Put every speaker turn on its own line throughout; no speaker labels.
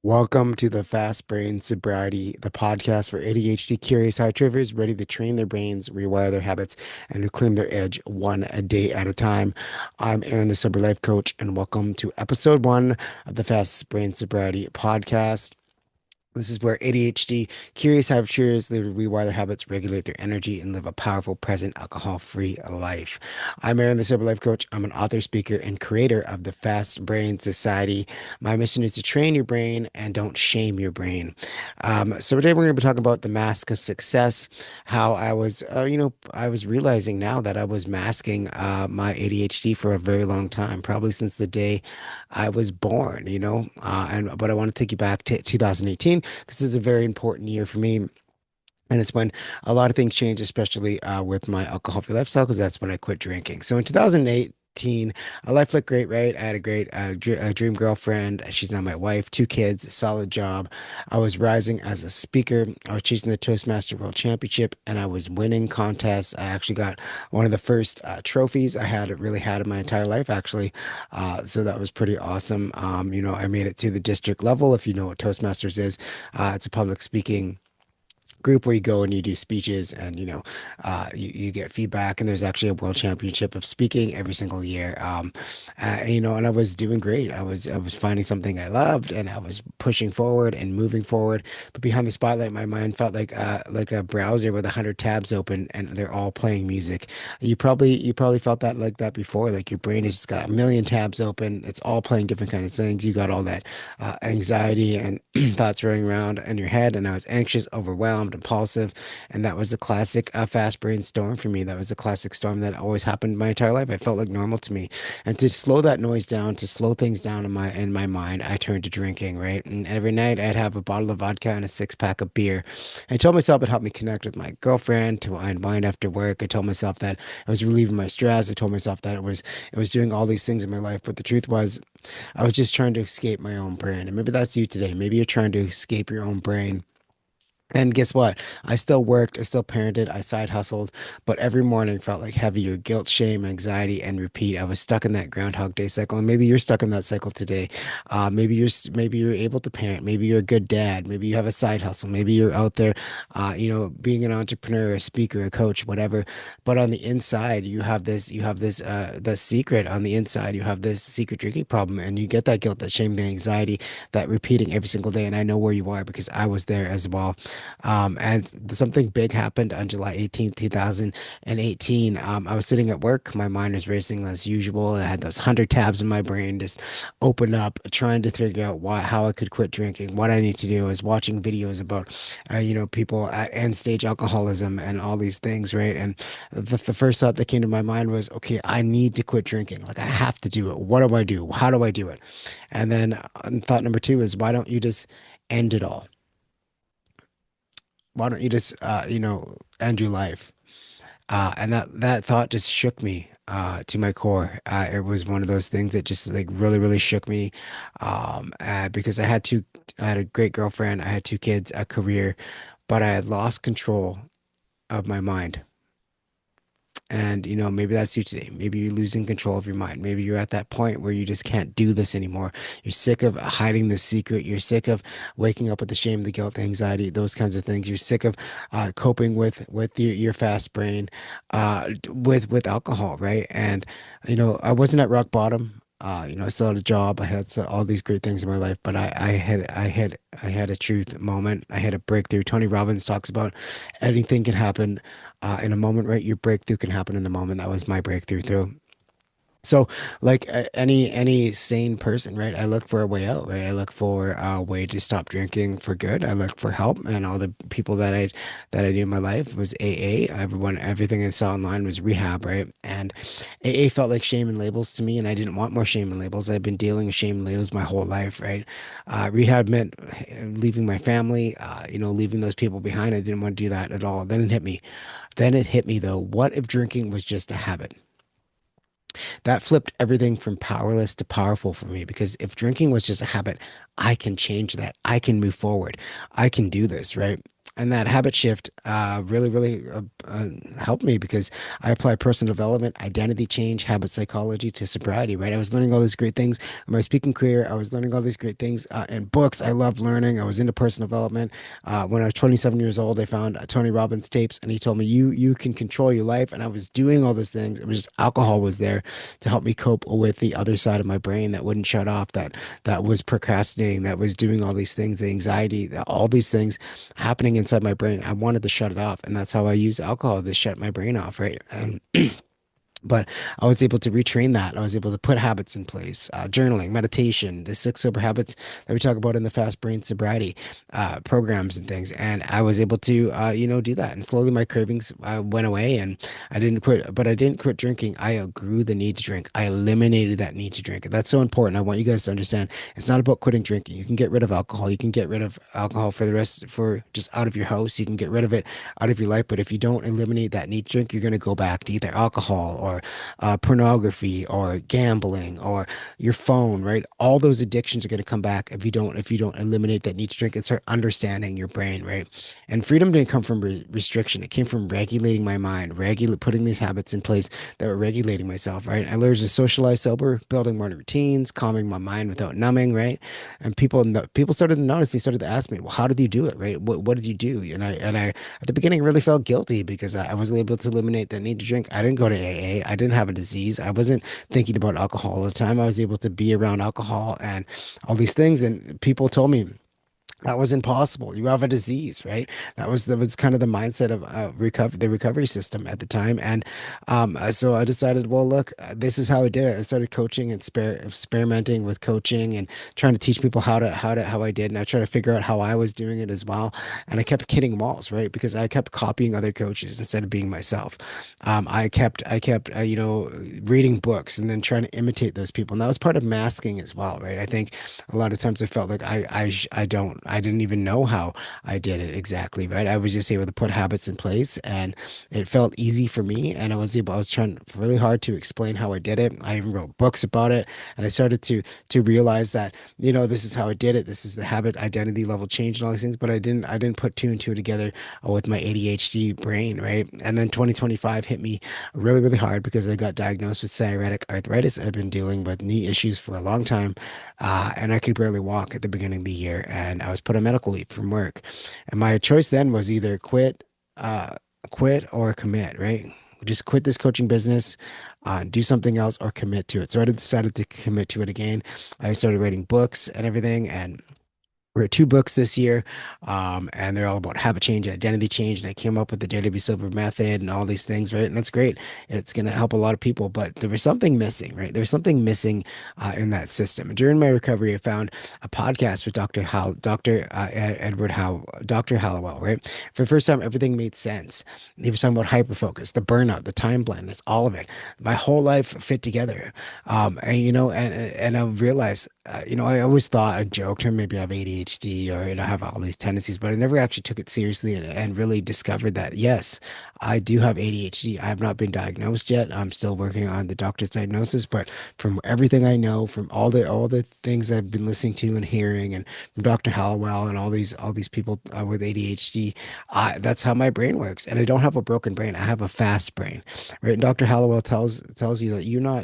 Welcome to the Fast Brain Sobriety, the podcast for ADHD-curious high achievers ready to train their brains, rewire their habits, and reclaim their edge one a day at a time. I'm Aaron, the Sober Life Coach, and welcome to episode one of the Fast Brain Sobriety podcast. This is where ADHD, curious avatars live to rewire their habits, regulate their energy, and live a powerful, present, alcohol-free life. I'm Aaron, the Sober Life Coach. I'm an author, speaker, and creator of the Fast Brain Society. My mission is to train your brain and don't shame your brain. So today we're going to be talking about the mask of success, how I was realizing now that I was masking my ADHD for a very long time, probably since the day I was born, but I want to take you back to 2018 because this is a very important year for me. And it's when a lot of things change, especially with my alcohol-free lifestyle, because that's when I quit drinking. So in 2018, life looked great, right? I had a great dream girlfriend. She's now my wife, two kids, a solid job. I was rising as a speaker. I was chasing the Toastmaster World Championship, and I was winning contests. I actually got one of the first trophies I had really had in my entire life, actually. So that was pretty awesome. I made it to the district level. If you know what Toastmasters is, it's a public speaking group where you go and you do speeches and you get feedback, and there's actually a world championship of speaking every single year. And I was doing great. I was finding something I loved, and I was pushing forward and moving forward, but behind the spotlight my mind felt like a browser with 100 tabs open and they're all playing music. You probably felt that like that before. Like your brain has just got a million tabs open, it's all playing different kind of things. You got all that anxiety and thoughts running around in your head, and I was anxious, overwhelmed, impulsive, and that was the classic fast brain storm for me. That was the classic storm that always happened my entire life. It felt like normal to me, and to slow that noise down, to slow things down in my mind, I turned to drinking. Right, and every night I'd have a bottle of vodka and a six-pack of beer. I told myself it helped me connect with my girlfriend, to unwind after work. I told myself that I was relieving my stress. I told myself that it was doing all these things in my life, but the truth was I was just trying to escape my own brain. And maybe that's you today. Maybe you're trying to escape your own brain. And guess what? I still worked, I still parented, I side hustled, but every morning felt like heavier guilt, shame, anxiety, and repeat. I was stuck in that Groundhog Day cycle, and maybe you're stuck in that cycle today. Maybe you're able to parent, maybe you're a good dad, maybe you have a side hustle, maybe you're out there, being an entrepreneur, a speaker, a coach, whatever. But on the inside, the secret on the inside. You have this secret drinking problem, and you get that guilt, that shame, the anxiety, that repeating every single day. And I know where you are because I was there as well. And something big happened on July 18th, 2018. I was sitting at work. My mind was racing as usual. I had those 100 tabs in my brain just open up, trying to figure out how I could quit drinking, what I need to do. I was watching videos about, people at end stage alcoholism and all these things, right? And the first thought that came to my mind was, okay, I need to quit drinking. Like, I have to do it. What do I do? How do I do it? And then thought number two is, why don't you just end it all? Why don't you just end your life? And that thought just shook me to my core. It was one of those things that just like really really shook me, because I had a great girlfriend, I had two kids, a career, but I had lost control of my mind. And maybe that's you today. Maybe you're losing control of your mind. Maybe you're at that point where you just can't do this anymore. You're sick of hiding the secret. You're sick of waking up with the shame, the guilt, the anxiety, those kinds of things. You're sick of coping with your fast brain, with alcohol, right? And I wasn't at rock bottom. I still had a job. I had all these great things in my life, but I had a truth moment. I had a breakthrough. Tony Robbins talks about anything can happen in a moment, right? Your breakthrough can happen in the moment. That was my breakthrough through. So, like any sane person, right? I look for a way out, right? I look for a way to stop drinking for good. I look for help, and all the people that I knew in my life was AA. Everything I saw online was rehab, right? And AA felt like shame and labels to me, and I didn't want more shame and labels. I've been dealing with shame and labels my whole life, right? Rehab meant leaving my family, leaving those people behind. I didn't want to do that at all. Then it hit me. Then it hit me though. What if drinking was just a habit? That flipped everything from powerless to powerful for me, because if drinking was just a habit, I can change that. I can move forward. I can do this, right? And that habit shift really helped me because I apply personal development, identity change, habit psychology to sobriety, right? I was learning all these great things in my speaking career. I was learning all these great things in books. I love learning. I was into personal development. When I was 27 years old, I found Tony Robbins tapes and he told me, you can control your life. And I was doing all those things. It was just alcohol was there to help me cope with the other side of my brain that wouldn't shut off, that was procrastinating, that was doing all these things, the anxiety, all these things happening inside my brain. I wanted to shut it off, and that's how I use alcohol to shut my brain off, right? And but I was able to retrain that. I was able to put habits in place, journaling, meditation, the six sober habits that we talk about in the Fast Brain Sobriety programs and things. And I was able to, do that. And slowly my cravings went away, and I didn't quit. But I didn't quit drinking. I outgrew the need to drink. I eliminated that need to drink. And that's so important. I want you guys to understand. It's not about quitting drinking. You can get rid of alcohol. You can get rid of alcohol for the rest, for just out of your house. You can get rid of it out of your life. But if you don't eliminate that need to drink, you're going to go back to either alcohol or pornography or gambling or your phone, right? All those addictions are going to come back if you don't eliminate that need to drink and start understanding your brain, right? And freedom didn't come from restriction. It came from regulating my mind, putting these habits in place that were regulating myself, right? I learned to socialize sober, building morning routines, calming my mind without numbing, right? And people started to notice. They started to ask me, "Well, how did you do it, right? What did you do?" And I at the beginning really felt guilty because I wasn't able to eliminate that need to drink. I didn't go to AA. I didn't have a disease. I wasn't thinking about alcohol all the time. I was able to be around alcohol and all these things. And people told me, that was impossible. You have a disease, right? That was kind of the mindset of the recovery system at the time. And so I decided, well, look, this is how I did it. I started coaching and experimenting with coaching and trying to teach people how I did. And I tried to figure out how I was doing it as well. And I kept hitting walls, right? Because I kept copying other coaches instead of being myself. I kept reading books and then trying to imitate those people. And that was part of masking as well, right? I think a lot of times I felt like I didn't even know how I did it exactly, right? I was just able to put habits in place and it felt easy for me. And I was trying really hard to explain how I did it. I even wrote books about it. And I started to realize that, this is how I did it. This is the habit identity level change and all these things. But I didn't put two and two together with my ADHD brain, right? And then 2025 hit me really, really hard because I got diagnosed with psoriatic arthritis. I've been dealing with knee issues for a long time. And I could barely walk at the beginning of the year. And I was put on medical leave from work. And my choice then was either quit or commit, right? Just quit this coaching business, do something else or commit to it. So I decided to commit to it again. I started writing books and everything. And wrote two books this year, and they're all about habit change and identity change. And I came up with the Dare to Be Sober method and all these things, right? And that's great. It's going to help a lot of people, but there was something missing, right? There was something missing in that system. And during my recovery, I found a podcast with Dr. Hallowell, right? For the first time, everything made sense. He was talking about hyperfocus, the burnout, the time blindness, all of it. My whole life fit together. And I realized, I always thought I joked, or maybe I have ADHD or have all these tendencies, but I never actually took it seriously and really discovered that yes, I do have ADHD. I have not been diagnosed yet. I'm still working on the doctor's diagnosis, but from everything I know, from all the things I've been listening to and hearing, and from Dr. Hallowell and all these people with ADHD, that's how my brain works. And I don't have a broken brain. I have a fast brain, right? And Dr. Hallowell tells you that you're not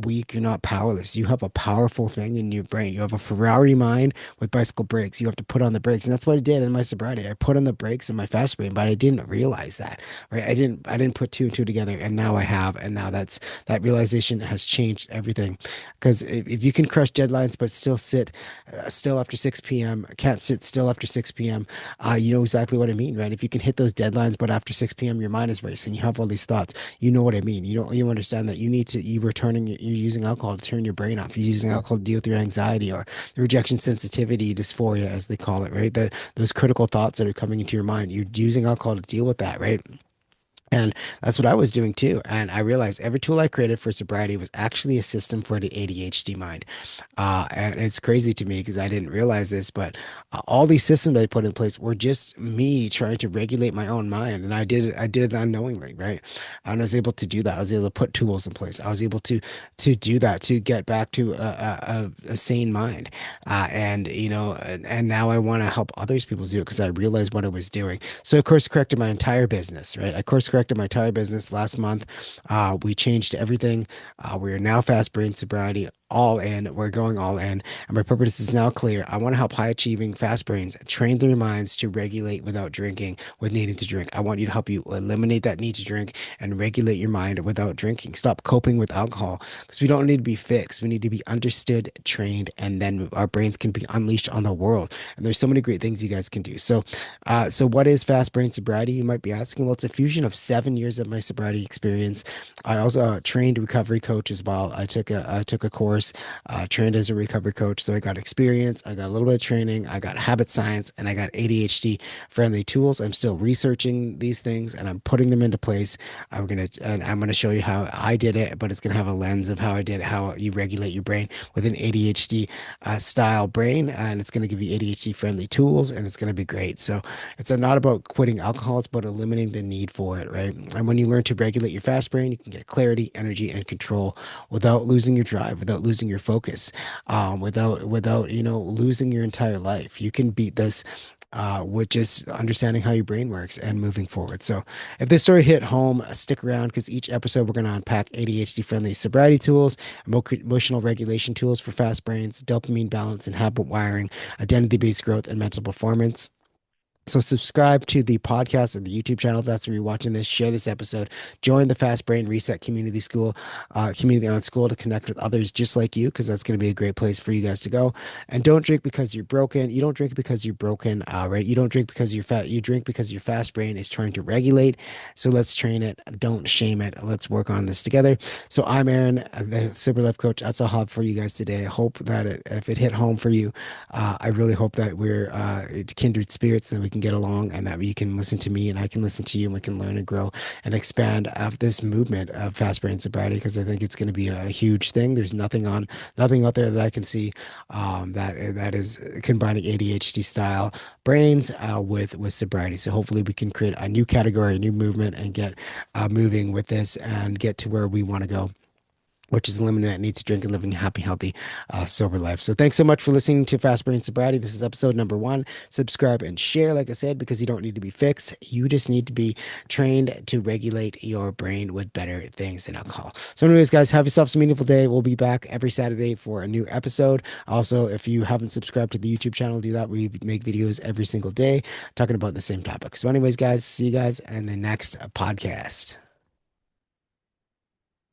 weak, you're not powerless. You have a powerful thing in your brain. You have a Ferrari mind with bicycle brakes. You have to put on the brakes. And that's what I did in my sobriety. I put on the brakes in my fast brain, but I didn't realize that, right? I didn't put two and two together, and now I have. And now that realization has changed everything. Because if you can crush deadlines but still sit still after 6 p.m., can't sit still after 6 p.m., you know exactly what I mean, right? If you can hit those deadlines but after 6 p.m. your mind is racing, you have all these thoughts, you know what I mean. You understand that you're using alcohol to turn your brain off. You're using alcohol to deal with your anxiety or the rejection sensitivity dysphoria, as they call it, right? Those critical thoughts that are coming into your mind. You're using alcohol to deal with that, right? And that's what I was doing too. And I realized every tool I created for sobriety was actually a system for the ADHD mind. And it's crazy to me because I didn't realize this, but all these systems I put in place were just me trying to regulate my own mind. And I did it unknowingly, right? And I was able to do that. I was able to put tools in place. I was able to do that, to get back to a sane mind. And now I want to help others people do it because I realized what I was doing. So of course corrected my entire business, right? I course corrected my entire business last month. We changed everything. We are now Fast Brain Sobriety all in. We're going all in. And my purpose is now clear. I want to help high achieving fast brains train their minds to regulate without drinking, with needing to drink. I want you to help you eliminate that need to drink and regulate your mind without drinking. Stop coping with alcohol because we don't need to be fixed. We need to be understood, trained, and then our brains can be unleashed on the world. And there's so many great things you guys can do. So what is Fast Brain Sobriety? You might be asking. Well, it's a fusion of 7 years of my sobriety experience. I also trained recovery coach as well. I took a course, trained as a recovery coach. So I got experience, I got a little bit of training, I got habit science, and I got ADHD friendly tools. I'm still researching these things and I'm putting them into place. I'm gonna show you how I did it, but it's gonna have a lens of how I did it, how you regulate your brain with an ADHD style brain, and it's gonna give you ADHD friendly tools, and it's gonna be great. So it's not about quitting alcohol, it's about eliminating the need for it, right? And when you learn to regulate your fast brain, you can get clarity, energy, and control without losing your drive, without losing your focus, without losing your entire life. You can beat this with just understanding how your brain works and moving forward. So, if this story hit home, stick around because each episode we're going to unpack ADHD friendly sobriety tools, emotional regulation tools for fast brains, dopamine balance and habit wiring, identity based growth, and mental performance. So subscribe to the podcast and the YouTube channel if that's where you're watching this. Share this episode. Join the Fast Brain Reset Community on School to connect with others just like you, because that's going to be a great place for you guys to go. And don't drink because you're broken. You don't drink because you're broken, right? You don't drink because you're fat. You drink because your fast brain is trying to regulate. So let's train it. Don't shame it. Let's work on this together. So I'm Aaron, the Sober Life Coach. That's all I have for you guys today. I hope that if it hit home for you, I really hope that we're kindred spirits and we can get along, and that you can listen to me and I can listen to you, and we can learn and grow and expand this movement of fast brain sobriety, because I think it's going to be a huge thing. There's nothing out there that I can see that is combining ADHD style brains with sobriety. So hopefully we can create a new category, a new movement, and get moving with this and get to where we want to go, which is eliminating that need to drink and living a happy, healthy, sober life. So thanks so much for listening to Fast Brain Sobriety. This is episode number 1. Subscribe and share, like I said, because you don't need to be fixed. You just need to be trained to regulate your brain with better things than alcohol. So anyways, guys, have yourselves a meaningful day. We'll be back every Saturday for a new episode. Also, if you haven't subscribed to the YouTube channel, do that. We make videos every single day talking about the same topic. So anyways, guys, see you guys in the next podcast.